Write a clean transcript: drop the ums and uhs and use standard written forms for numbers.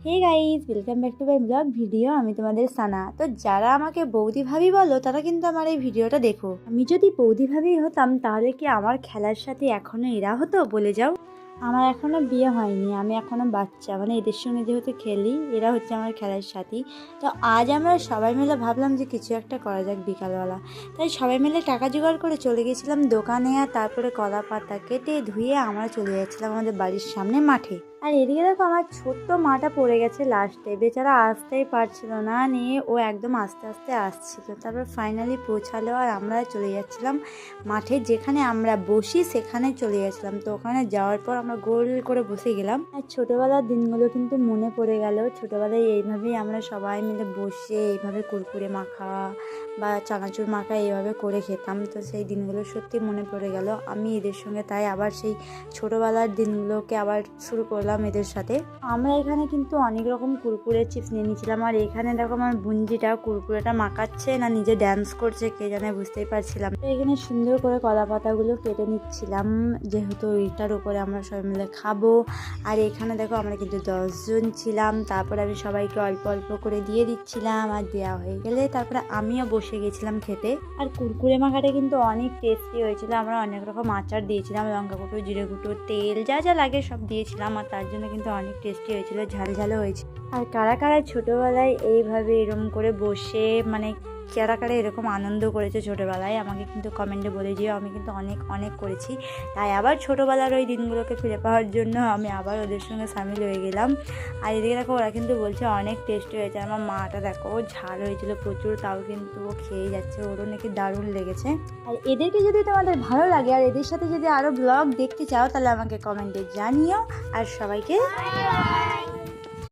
Hey guys, welcome back to my blog video. আমি তোমাদের সানা। তো যারা আমাকে বৌদি ভাবি বলো তারা কিন্তু আমার এই ভিডিওটা দেখো। আমি যদি বৌদি ভাবি হতাম তাহলে কি আমার খেলার সাথে এখনো এরা হতো? বলে যাও। আমার এখনো বিয়ে হয়নি, আমি এখনো বাচ্চা, মানে এদের সঙ্গে যেহেতু খেলি এরা হচ্ছে আমার খেলার সাথী। তো আজ আমরা সবাই মিলে ভাবলাম যে কিছু একটা করা যাক বিকালবেলা। তাই সবাই মিলে টাকা জোগাড় করে চলে গেছিলাম দোকানে, আর তারপরে কলা পাতা কেটে ধুয়ে আমরা চলে যাচ্ছিলাম আমাদের বাড়ির সামনে মাঠে। আর এদিকে দেখো আমার ছোট্ট মাটা পড়ে গেছে লাস্টে, বেচারা আসতেই পারছিল না, নিয়ে ও একদম আস্তে আস্তে আসছিল। তারপর ফাইনালি পৌঁছালো আর আমরা চলে যাচ্ছিলাম মাঠে, যেখানে আমরা বসি সেখানে চলে গেছিলাম। তো ওখানে যাওয়ার পর আমরা গোল করে বসে গেলাম। আর ছোটোবেলার দিনগুলো কিন্তু মনে পড়ে গেল। ছোটোবেলায় এইভাবেই আমরা সবাই মিলে বসে এইভাবে কুরকুরে মাখা বা চানাচুর মাখা এইভাবে করে খেতাম। তো সেই দিনগুলো সত্যি মনে পড়ে গেল আমি এদের সঙ্গে, তাই আবার সেই ছোটোবেলার দিনগুলোকে আবার শুরু করলাম এদের সাথে। আমরা এখানে কিন্তু অনেক রকম কুরকুরে চিপস নিয়ে নিয়েছিলাম। আর এখানে দেখো আমার বুঞ্জিটা কুরকুরেটা মাখাচ্ছে না নিজে ড্যান্স করছে কে জানে, বুঝতেই পারছিলাম। তো এখানে সুন্দর করে কলা পাতাগুলো কেটে নিচ্ছিলাম, যেহেতু এইটার উপরে আমরা সবাই মিলে খাবো। আর এখানে দেখো আমরা কিন্তু 10 জন ছিলাম। তারপরে আমি সবাইকে অল্প অল্প করে দিয়ে দিচ্ছিলাম, আর দেওয়া হয়ে গেলে তারপরে আমিও বসে গেছিলাম খেতে। আর কুরকুরে মাখাটা কিন্তু অনেক টেস্টি হয়েছিল। আমরা অনেক রকম আচার দিয়েছিলাম, লঙ্কা গুঁটো, জিরে গুঁটো, তেল, যা যা লাগে সব দিয়েছিলাম। আর তার জন্য কিন্তু অনেক টেস্টি হয়েছিল, ঝাল ঝালও হয়েছে। আর কারা কারা ছোটোবেলায় এইভাবে এরকম করে বসে, মানে কারা কারা এরকম আনন্দ করেছে ছোটোবেলায়, আমাকে কিন্তু কমেন্টে বলে দিও। আমি কিন্তু অনেক অনেক করেছি। তাই আবার ছোটোবেলার ওই দিনগুলোকে ফিরে পাওয়ার জন্য আমি আবার ওদের সঙ্গে সামিল হয়ে গেলাম। আর এদিকে দেখো ওরা কিন্তু বলছে অনেক টেস্টি হয়েছে। আমার মাটা দেখো ঝাল হয়েছিল প্রচুর, তাও কিন্তু ও খেয়ে যাচ্ছে, ওরও নাকি দারুণ লেগেছে। আর এদেরকে যদি তোমাদের ভালো লাগে আর এদের সাথে যদি আরও ব্লগ দেখতে চাও তাহলে আমাকে কমেন্টে জানিও। আর সবাইকে